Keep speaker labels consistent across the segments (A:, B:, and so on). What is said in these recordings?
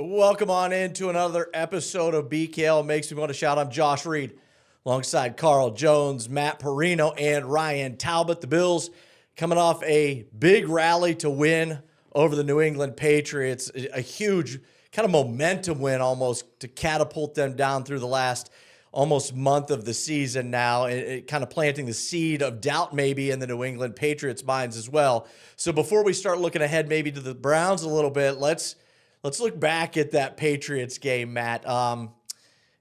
A: Welcome on into another episode of BKL Makes Me Want to Shout. I'm Josh Reed alongside Carl Jones, Matt Parrino, and Ryan Talbot. The Bills coming off a big rally to win over the New England Patriots. A huge kind of momentum win almost to catapult them down through the last almost month of the season now, it kind of planting the seed of doubt maybe in the New England Patriots' minds as well. So before we start looking ahead maybe to the Browns a little bit, let's look back at that Patriots game, Matt.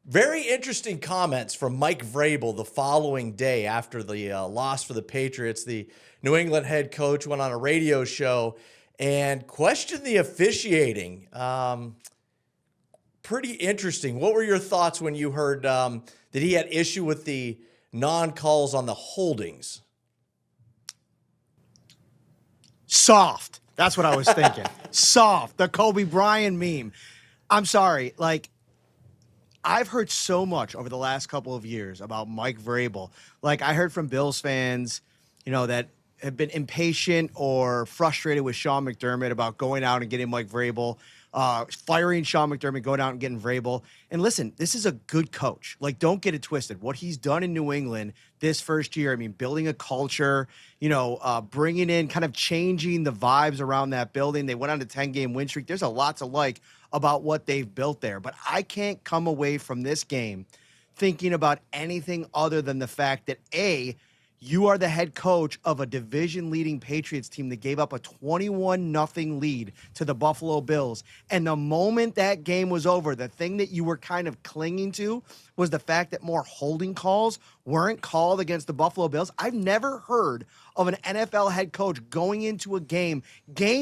A: Very interesting comments from Mike Vrabel the following day after the loss for the Patriots. The New England head coach went on a radio show and questioned the officiating. Pretty interesting. What were your thoughts when you heard that he had issue with the non-calls on the holdings?
B: Soft. That's what I was thinking. Soft. The Kobe Bryant meme. I'm sorry. I've heard so much over the last couple of years about Mike Vrabel. I heard from Bills fans, that have been impatient or frustrated with Sean McDermott about going out and getting Mike Vrabel, firing Sean McDermott, going out and getting Vrabel. And listen, this is a good coach. Don't get it twisted. What he's done in New England this first year, building a culture, bringing in, kind of changing the vibes around that building. They went on a 10-game win streak. There's a lot to like about what they've built there. But I can't come away from this game thinking about anything other than the fact that, A, you are the head coach of a division-leading Patriots team that gave up a 21-0 lead to the Buffalo Bills. And the moment that game was over, the thing that you were kind of clinging to was the fact that more holding calls weren't called against the Buffalo Bills. I've never heard of an NFL head coach going into a game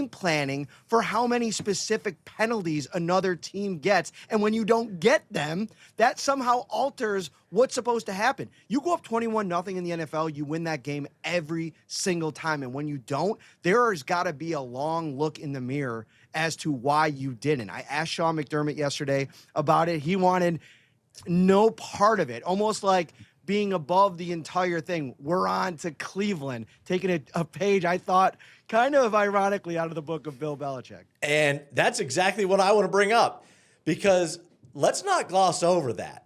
B: planning for how many specific penalties another team gets. And when you don't get them, that somehow alters what's supposed to happen. You go up 21-0 in the NFL, you win that game every single time. And when you don't, there has got to be a long look in the mirror as to why you didn't. I asked Sean McDermott yesterday about it. He wanted no part of it, almost like being above the entire thing. We're on to Cleveland, taking a page, I thought, kind of ironically out of the book of Bill Belichick.
A: And that's exactly what I want to bring up, because let's not gloss over that.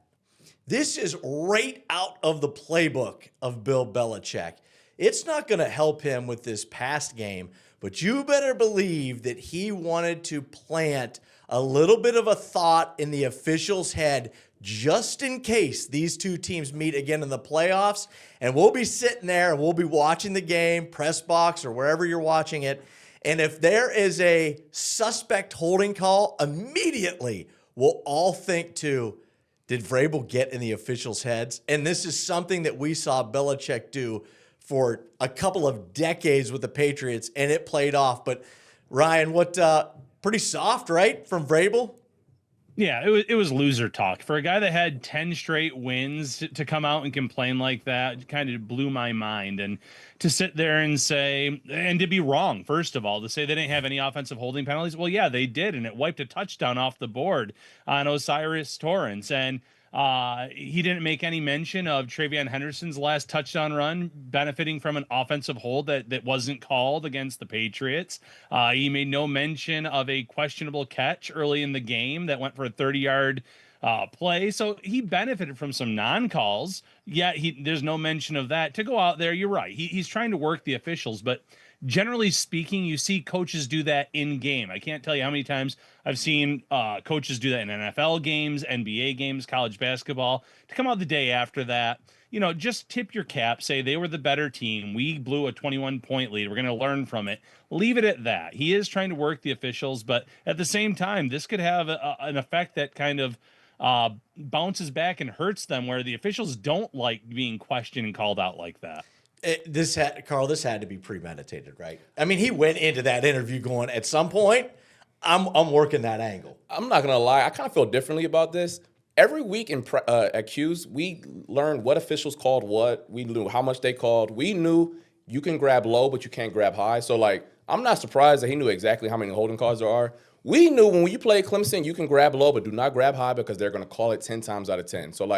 A: This is right out of the playbook of Bill Belichick. It's not going to help him with this past game, but you better believe that he wanted to plant a little bit of a thought in the official's head just in case these two teams meet again in the playoffs. And we'll be sitting there and we'll be watching the game, press box or wherever you're watching it. And if there is a suspect holding call, immediately we'll all think to, did Vrabel get in the officials' heads? And this is something that we saw Belichick do for a couple of decades with the Patriots, and it played off. But Ryan, pretty soft, right, from Vrabel?
C: Yeah, it was loser talk. For a guy that had 10 straight wins to come out and complain like that kind of blew my mind. And to sit there and say, and to be wrong, first of all, to say they didn't have any offensive holding penalties. Well, yeah, they did. And it wiped a touchdown off the board on Osiris Torrance. And he didn't make any mention of Travion Henderson's last touchdown run benefiting from an offensive hold that wasn't called against the Patriots. He made no mention of a questionable catch early in the game that went for a 30-yard play. So he benefited from some non-calls, yet there's no mention of that. To go out there, you're right. He's trying to work the officials, but generally speaking, you see coaches do that in game. I can't tell you how many times I've seen coaches do that in NFL games, NBA games, college basketball. To come out the day after that, just tip your cap, say they were the better team. We blew a 21-point lead. We're going to learn from it. Leave it at that. He is trying to work the officials, but at the same time, this could have an effect that kind of bounces back and hurts them, where the officials don't like being questioned and called out like that.
A: Carl, this had to be premeditated, right? He went into that interview going, at some point, I'm working that angle.
D: I'm not going to lie. I kind of feel differently about this. Every week at Q's, we learned what officials called what. We knew how much they called. We knew you can grab low, but you can't grab high. So, I'm not surprised that he knew exactly how many holding calls there are. We knew when you play Clemson, you can grab low, but do not grab high because they're going to call it 10 times out of 10. So,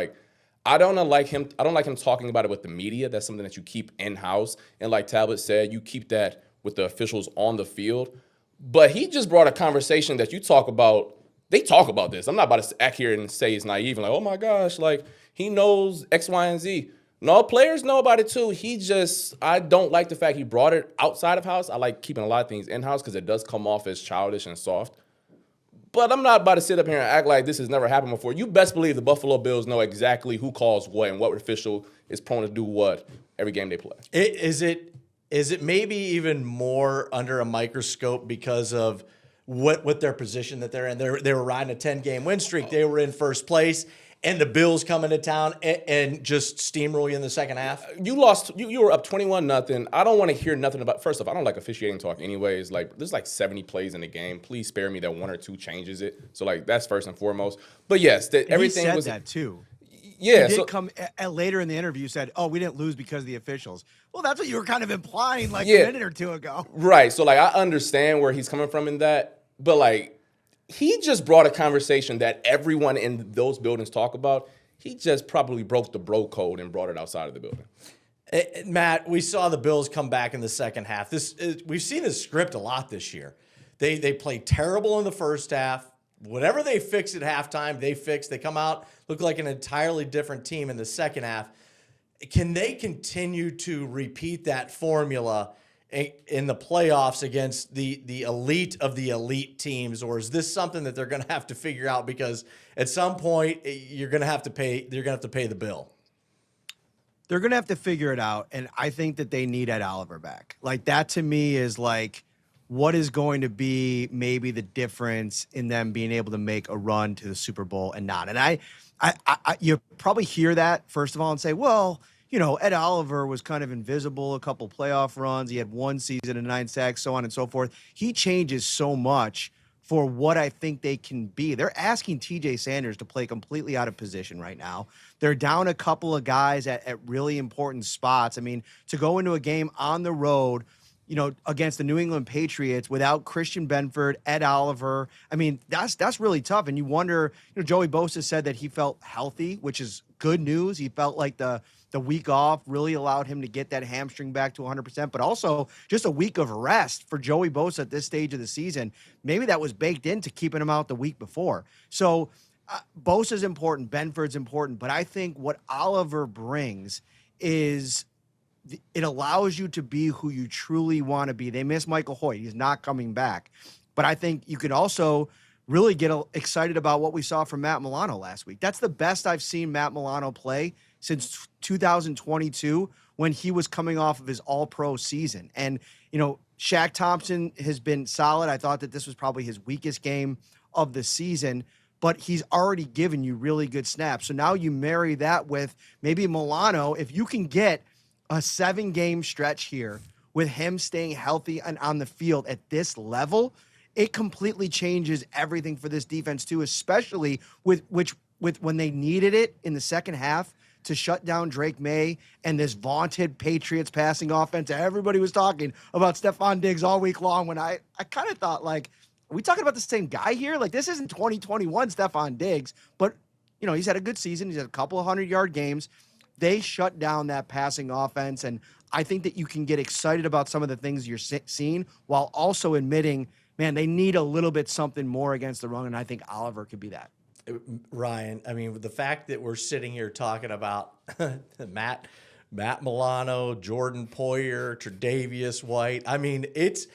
D: I don't like him talking about it with the media. That's something that you keep in-house. And like Talbot said, you keep that with the officials on the field. But he just brought a conversation that you talk about they talk about this. I'm not about to act here and say it's naive and like, oh my gosh, like he knows X, Y, and Z. No, players know about it too. I don't like the fact he brought it outside of house. I like keeping a lot of things in-house because it does come off as childish and soft. But I'm not about to sit up here and act like this has never happened before. You best believe the Buffalo Bills know exactly who calls what and what official is prone to do what every game they play.
A: Is it maybe even more under a microscope because of what their position that they're in? They were riding a 10-game win streak. They were in first place, and the Bills come into town and just steamroll you in the second half.
D: You lost. You were up 21-0. I don't want to hear nothing about. First off, I don't like officiating talk anyways. Like there's like 70 plays in the game. Please spare me that one or two changes it. So like that's first and foremost. But yes, everything
B: he said
D: was
B: that too.
D: Yeah,
B: He did come later in the interview, said, "Oh, we didn't lose because of the officials." Well, that's what you were kind of implying like a minute or two ago.
D: Right. So like I understand where he's coming from in that, but like he just brought a conversation that everyone in those buildings talk about. He just probably broke the bro code and brought it outside of the building.
A: Matt, we saw the Bills come back in the second half. We've seen this script a lot this year. They play terrible in the first half. Whatever they fix at halftime, they fix. They come out, look like an entirely different team in the second half. Can they continue to repeat that formula in the playoffs against the elite of the elite teams, or is this something that they're going to have to figure out because at some point you're going to have to pay the bill?
B: They're going to have to figure it out, and I think that they need Ed Oliver back. Like that to me is like what is going to be maybe the difference in them being able to make a run to the Super Bowl and not. And I you probably hear that first of all and say, well, you know, Ed Oliver was kind of invisible, a couple playoff runs. He had one season and 9 sacks, so on and so forth. He changes so much for what I think they can be. They're asking TJ Sanders to play completely out of position right now. They're down a couple of guys at really important spots. I mean, to go into a game on the road, you know, against the New England Patriots without Christian Benford, Ed Oliver, I mean, that's really tough. And you wonder, you know, Joey Bosa said that he felt healthy, which is good news. He felt like the week off really allowed him to get that hamstring back to 100%, but also just a week of rest for Joey Bosa at this stage of the season. Maybe that was baked into keeping him out the week before. So Bosa's important, Benford's important, but I think what Oliver brings is it allows you to be who you truly want to be. They miss Michael Hoyt. He's not coming back. But I think you could also really get excited about what we saw from Matt Milano last week. That's the best I've seen Matt Milano play since 2022 when he was coming off of his all-pro season. And, you know, Shaq Thompson has been solid. I thought that this was probably his weakest game of the season, but he's already given you really good snaps. So now you marry that with maybe Milano. If you can get a 7-game stretch here with him staying healthy and on the field at this level, it completely changes everything for this defense too, especially with when they needed it in the second half to shut down Drake May and this vaunted Patriots passing offense. Everybody was talking about Stephon Diggs all week long when I kind of thought, like, are we talking about the same guy here? Like, this isn't 2021 Stephon Diggs, but, you know, he's had a good season. He's had a couple of 100-yard games. They shut down that passing offense, and I think that you can get excited about some of the things you're seeing while also admitting, man, they need a little bit something more against the run, and I think Oliver could be that.
A: Ryan, I mean, the fact that we're sitting here talking about Matt Milano, Jordan Poyer, Tre'Davious White, I mean, it's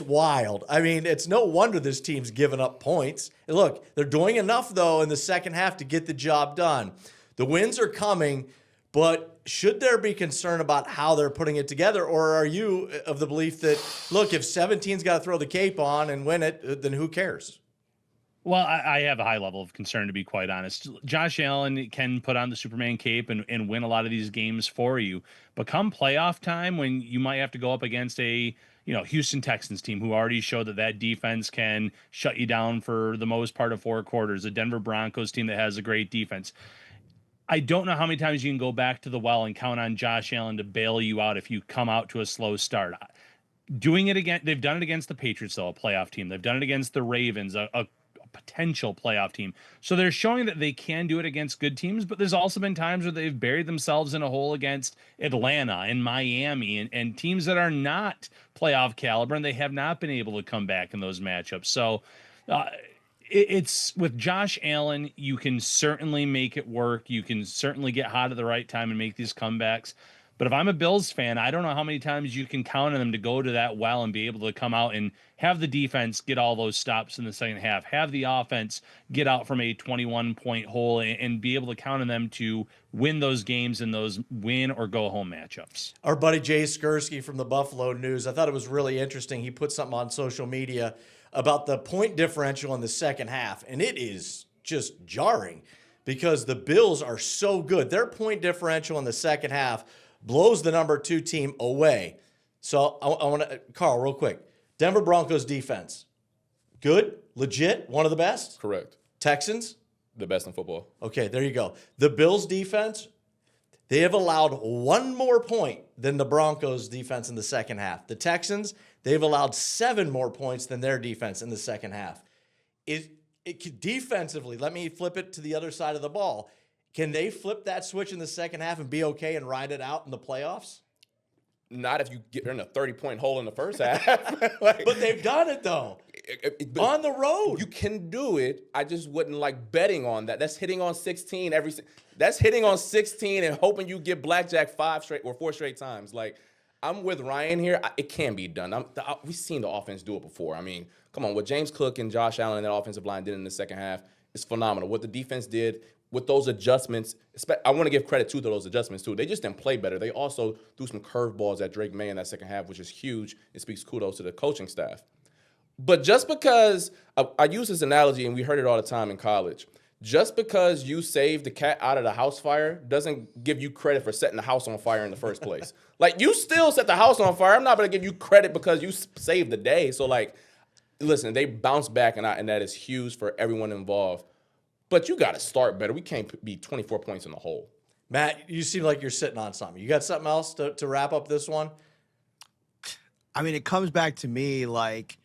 A: wild. I mean, it's no wonder this team's giving up points. And look, they're doing enough, though, in the second half to get the job done. The wins are coming, but should there be concern about how they're putting it together, or are you of the belief that, look, if 17's got to throw the cape on and win it, then who cares?
C: Well, I have a high level of concern, to be quite honest. Josh Allen can put on the Superman cape and win a lot of these games for you. But come playoff time, when you might have to go up against a Houston Texans team who already showed that defense can shut you down for the most part of 4 quarters, a Denver Broncos team that has a great defense. I don't know how many times you can go back to the well and count on Josh Allen to bail you out if you come out to a slow start. Doing it again, they've done it against the Patriots, though, a playoff team. They've done it against the Ravens, a potential playoff team. So they're showing that they can do it against good teams, but there's also been times where they've buried themselves in a hole against Atlanta and Miami and teams that are not playoff caliber, and they have not been able to come back in those matchups. So it's with Josh Allen, you can certainly make it work. You can certainly get hot at the right time and make these comebacks. But if I'm a Bills fan, I don't know how many times you can count on them to go to that well and be able to come out and have the defense get all those stops in the second half, have the offense get out from a 21-point hole and be able to count on them to win those games in those win or go home matchups.
A: Our buddy Jay Skursky from the Buffalo News, I thought it was really interesting. He put something on social media about the point differential in the second half, and it is just jarring because the Bills are so good. Their point differential in the second half blows the number 2 team away. So I want to, Carl, real quick. Denver Broncos defense, good, legit, one of the best.
D: Correct.
A: Texans,
D: The best in football.
A: okay, there you go. The Bills defense, they have allowed one more point than the Broncos defense in the second half. The Texans, they've allowed 7 more points than their defense in the second half. Defensively, let me flip it to the other side of the ball. Can they flip that switch in the second half and be okay and ride it out in the playoffs?
D: Not if you get in a 30-point hole in the first half.
A: But they've done it, though. On the road.
D: You can do it. I just wouldn't like betting on that. That's hitting on 16 That's hitting on 16 and hoping you get blackjack 5 straight or 4 straight times. Like, I'm with Ryan here. It can be done. We've seen the offense do it before. I mean, come on. What James Cook and Josh Allen and that offensive line did in the second half is phenomenal. What the defense did with those adjustments, I want to give credit to those adjustments, too. They just didn't play better. They also threw some curveballs at Drake May in that second half, which is huge. It speaks kudos to the coaching staff. But just because, I use this analogy, and we heard it all the time in college, just because you saved the cat out of the house fire doesn't give you credit for setting the house on fire in the first place. Like, you still set the house on fire. I'm not going to give you credit because you saved the day. So, like, listen, they bounced back, and that is huge for everyone involved. But you got to start better. We can't be 24 points in the hole.
A: Matt, you seem like you're sitting on something. You got something else to wrap up this one?
B: I mean, it comes back to me, like,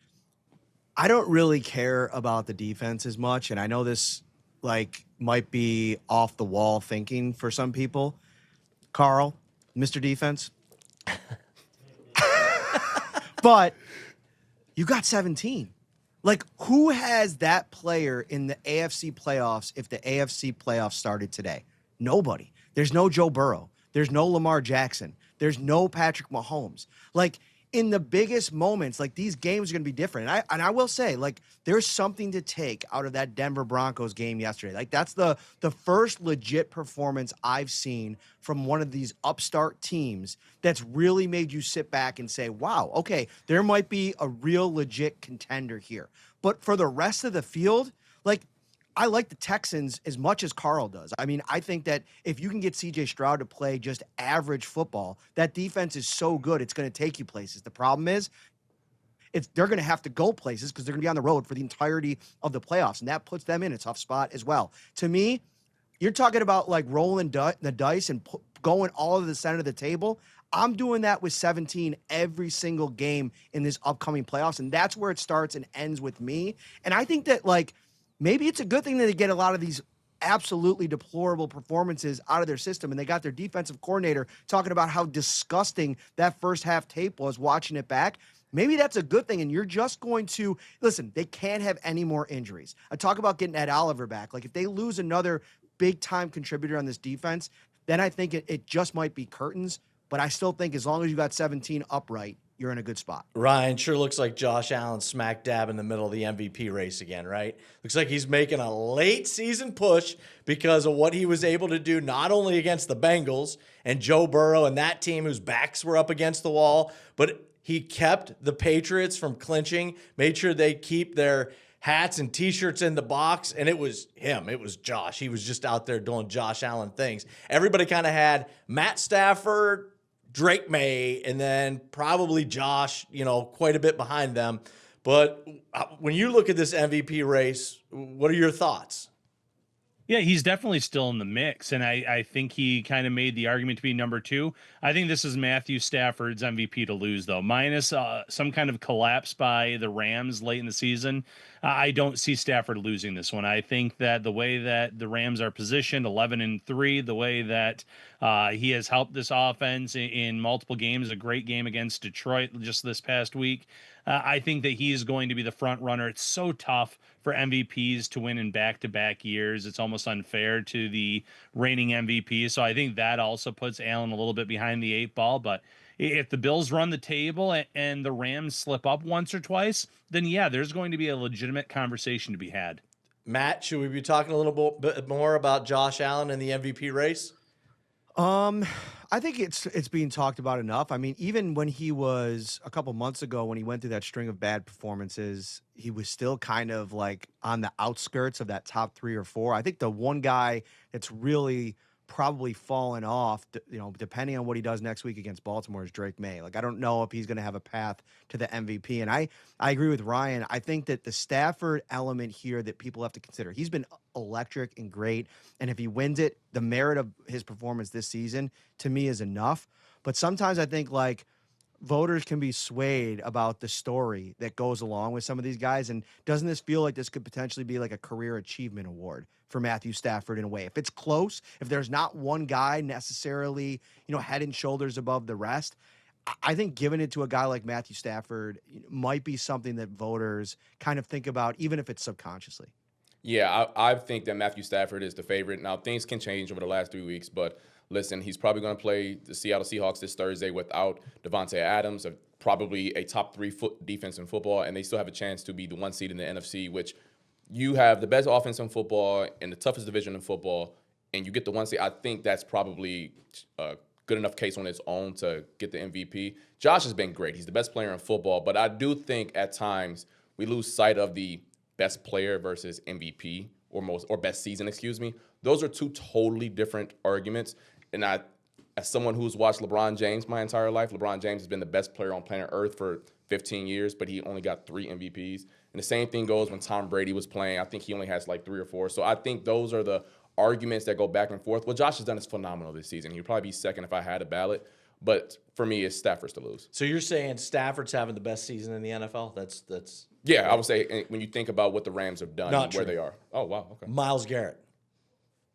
B: I don't really care about the defense as much, and I know this, like, might be off the wall thinking for some people. Carl, Mr. Defense. But you got 17. Like, who has that player in the AFC playoffs if the AFC playoffs started today? Nobody. There's no Joe Burrow. There's no Lamar Jackson. There's no Patrick Mahomes. Like, in the biggest moments, like, these games are going to be different. And I will say, like, there's something to take out of that Denver Broncos game yesterday. Like, that's the first legit performance I've seen from one of these upstart teams that's really made you sit back and say, wow, okay, there might be a real legit contender here. But for the rest of the field, like, I like the Texans as much as Carl does. I mean, I think that if you can get C.J. Stroud to play just average football, that defense is so good, it's going to take you places. The problem is, they're going to have to go places because they're going to be on the road for the entirety of the playoffs, and that puts them in a tough spot as well. To me, you're talking about, like, rolling the dice and going all to the center of the table. I'm doing that with 17 every single game in this upcoming playoffs, and that's where it starts and ends with me. And I think that, like, maybe it's a good thing that they get a lot of these absolutely deplorable performances out of their system, and they got their defensive coordinator talking about how disgusting that first half tape was watching it back. Maybe that's a good thing, and you're just going to – listen, they can't have any more injuries. I talk about getting Ed Oliver back. Like, if they lose another big-time contributor on this defense, then I think it just might be curtains. But I still think as long as you got 17 upright, you're in a good spot.
A: Ryan, sure looks like Josh Allen smack dab in the middle of the MVP race again, right? Looks like he's making a late season push because of what he was able to do, not only against the Bengals and Joe Burrow and that team whose backs were up against the wall, but he kept the Patriots from clinching, made sure they keep their hats and T-shirts in the box, and it was him. It was Josh. He was just out there doing Josh Allen things. Everybody kind of had Matt Stafford, Drake May, and then probably Josh, quite a bit behind them. But when you look at this MVP race, what are your thoughts?
C: Yeah, he's definitely still in the mix, and I think he kind of made the argument to be number 2. I think this is Matthew Stafford's MVP to lose, though. Minus some kind of collapse by the Rams late in the season, I don't see Stafford losing this one. I think that the way that the Rams are positioned, 11-3, the way that he has helped this offense in multiple games, a great game against Detroit just this past week, I think that he is going to be the front runner. It's so tough for MVPs to win in back-to-back years. It's almost unfair to the reigning MVP. So I think that also puts Allen a little bit behind the eight ball. But if the Bills run the table and the Rams slip up once or twice, then yeah, there's going to be a legitimate conversation to be had.
A: Matt, should we be talking a little bit more about Josh Allen and the MVP race?
B: I think it's being talked about enough. I mean, even when he was a couple months ago, when he went through that string of bad performances, he was still kind of like on the outskirts of that top 3 or 4. I think the one guy that's really probably fallen off, depending on what he does next week against Baltimore, is Drake May. Like, I don't know if he's going to have a path to the MVP. And I agree with Ryan. I think that the Stafford element here that people have to consider, he's been electric and great. And if he wins it, the merit of his performance this season, to me, is enough. But sometimes I think, like, voters can be swayed about the story that goes along with some of these guys. And doesn't this feel like this could potentially be like a career achievement award for Matthew Stafford in a way? If it's close, if there's not one guy necessarily, head and shoulders above the rest, I think giving it to a guy like Matthew Stafford might be something that voters kind of think about, even if it's subconsciously.
D: Yeah, I think that Matthew Stafford is the favorite. Now, things can change over the last 3 weeks, but listen, he's probably going to play the Seattle Seahawks this Thursday without Devontae Adams, probably a top 3 defense in football, and they still have a chance to be the 1 seed in the NFC, which you have the best offense in football and the toughest division in football, and you get the 1 seed. I think that's probably a good enough case on its own to get the MVP. Josh has been great. He's the best player in football, but I do think at times we lose sight of the best player versus MVP or best season, excuse me. Those are 2 totally different arguments. And as someone who's watched LeBron James my entire life, LeBron James has been the best player on planet Earth for 15 years, but he only got 3 MVPs. And the same thing goes when Tom Brady was playing. I think he only has like 3 or 4. So I think those are the arguments that go back and forth. What Josh has done is phenomenal this season. He'd probably be second if I had a ballot. But for me, it's Stafford's to lose.
A: So you're saying Stafford's having the best season in the NFL? That's
D: Yeah, I would say when you think about what the Rams have done and where they are. Oh, wow. Okay.
A: Myles Garrett.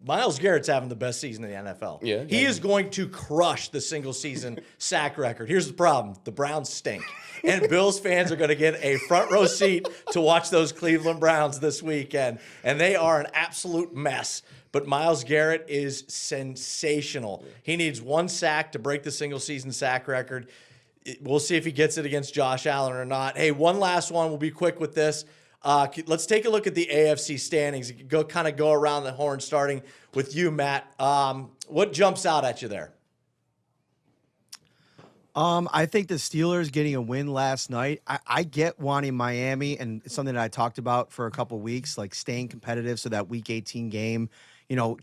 A: Myles Garrett's having the best season in the NFL.
D: Yeah.
A: He is going to crush the single-season sack record. Here's the problem. The Browns stink. And Bills fans are going to get a front-row seat to watch those Cleveland Browns this weekend. And they are an absolute mess. But Myles Garrett is sensational. He needs 1 sack to break the single-season sack record. We'll see if he gets it against Josh Allen or not. Hey, one last one. We'll be quick with this. Let's take a look at the AFC standings. Go around the horn, starting with you, Matt. What jumps out at you there?
B: I think the Steelers getting a win last night. I get wanting Miami, and it's something that I talked about for a couple weeks, like staying competitive so that Week 18 game,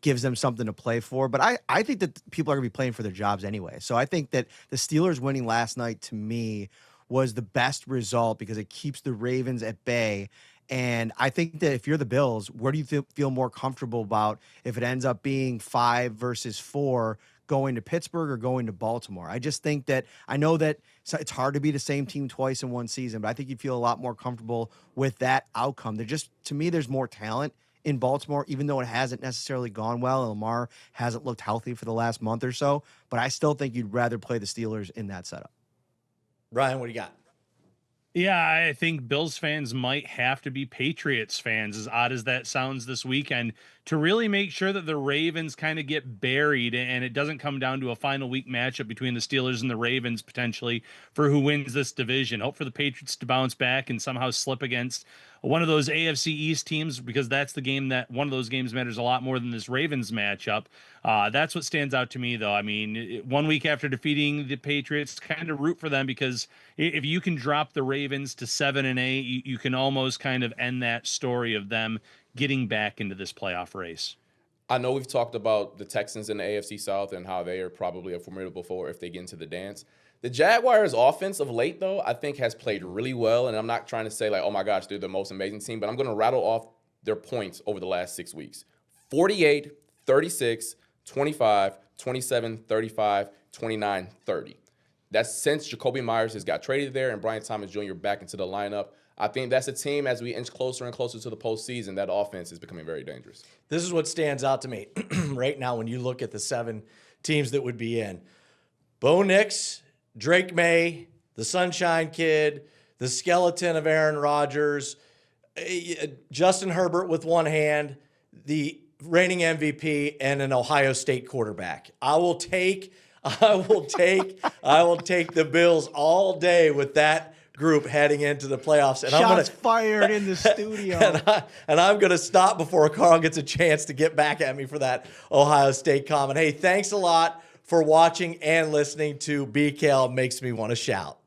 B: gives them something to play for. But I think that people are going to be playing for their jobs anyway. So I think that the Steelers winning last night, to me, was the best result because it keeps the Ravens at bay. And I think that if you're the Bills, where do you feel more comfortable about if it ends up being 5 versus 4 going to Pittsburgh or going to Baltimore? I just think that I know that it's hard to be the same team twice in one season, but I think you'd feel a lot more comfortable with that outcome. To me, there's more talent in Baltimore, even though it hasn't necessarily gone well. And Lamar hasn't looked healthy for the last month or so, but I still think you'd rather play the Steelers in that setup.
A: Ryan, what do you got?
C: Yeah, I think Bills fans might have to be Patriots fans, as odd as that sounds this weekend, to really make sure that the Ravens kind of get buried and it doesn't come down to a final week matchup between the Steelers and the Ravens potentially for who wins this division. Hope for the Patriots to bounce back and somehow slip against one of those AFC East teams, because that's the game that one of those games matters a lot more than this Ravens matchup. That's what stands out to me, though. I mean, 1 week after defeating the Patriots, kind of root for them, because if you can drop the Ravens to 7-8, you can almost kind of end that story of them getting back into this playoff race.
D: I know we've talked about the Texans in the AFC South and how they are probably a formidable foe if they get into the dance. The Jaguars' offense of late, though, I think has played really well. And I'm not trying to say, like, oh, my gosh, they're the most amazing team. But I'm going to rattle off their points over the last 6 weeks. 48, 36, 25, 27, 35, 29, 30. That's since Jacoby Myers has got traded there and Brian Thomas Jr. back into the lineup. I think that's a team, as we inch closer and closer to the postseason, that offense is becoming very dangerous.
A: This is what stands out to me right now when you look at the 7 teams that would be in. Bo Nix, Drake May, the Sunshine Kid, the skeleton of Aaron Rodgers, Justin Herbert with one hand, the reigning MVP, and an Ohio State quarterback. I will take the Bills all day with that group heading into the playoffs. And
B: Shots fired in the studio.
A: And I'm going to stop before Carl gets a chance to get back at me for that Ohio State comment. Hey, thanks a lot for watching and listening to BKL Makes Me Want to Shout.